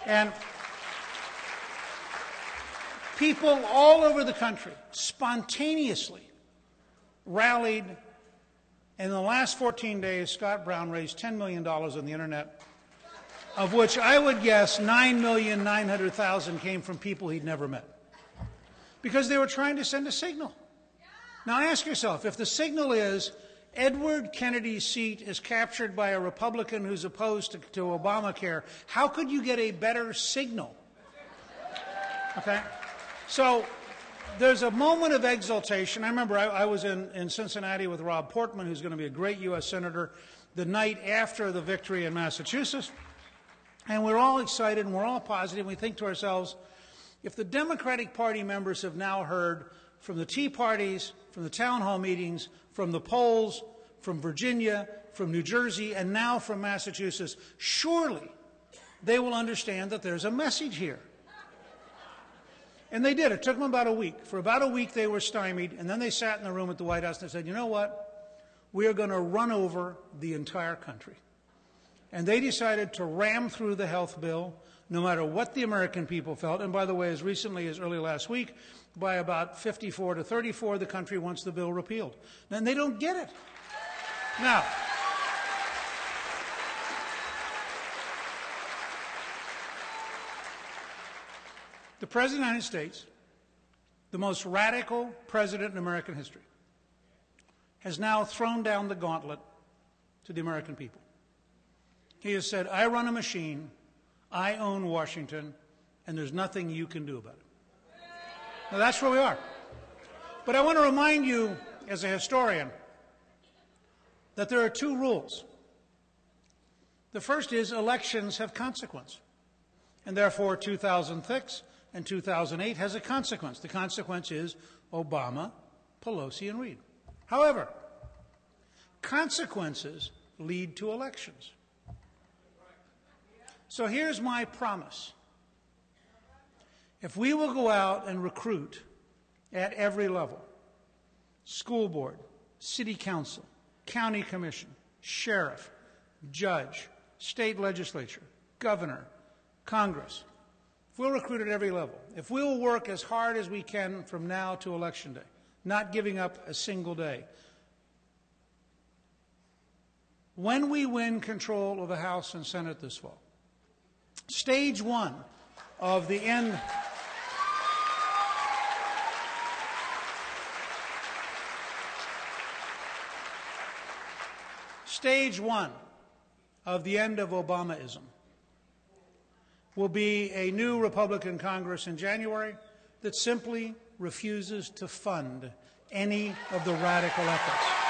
And people all over the country spontaneously rallied. In the last 14 days, Scott Brown raised $10 million on the internet, of which I would guess 9,900,000 came from people he'd never met, because they were trying to send a signal. Now ask yourself, if the signal is Edward Kennedy's seat is captured by a Republican who's opposed to Obamacare, how could you get a better signal? Okay? So there's a moment of exaltation. I remember I was in Cincinnati with Rob Portman, who's going to be a great U.S. Senator, the night after the victory in Massachusetts. And we're all excited and we're all positive. We think to ourselves, if the Democratic Party members have now heard from the Tea Parties, from the town hall meetings, from the polls, from Virginia, from New Jersey, and now from Massachusetts, surely they will understand that there's a message here. And they did. It took them about a week. For about a week they were stymied, and then they sat in the room at the White House and they said, you know what? We are going to run over the entire country. And they decided to ram through the health bill, no matter what the American people felt. And by the way, as recently as early last week, by about 54 to 34, the country wants the bill repealed. And they don't get it. Now, the President of the United States, the most radical president in American history, has now thrown down the gauntlet to the American people. He has said, I run a machine, I own Washington, and there's nothing you can do about it. Now that's where we are. But I want to remind you, as a historian, that there are two rules. The first is elections have consequence, and therefore 2006 and 2008 has a consequence. The consequence is Obama, Pelosi, and Reid. However, consequences lead to elections. So here's my promise. If we will go out and recruit at every level, school board, city council, county commission, sheriff, judge, state legislature, governor, Congress, if we'll recruit at every level, if we'll work as hard as we can from now to Election Day, not giving up a single day, when we win control of the House and Senate this fall, stage one of the end of Obamaism will be a new Republican Congress in January that simply refuses to fund any of the radical efforts.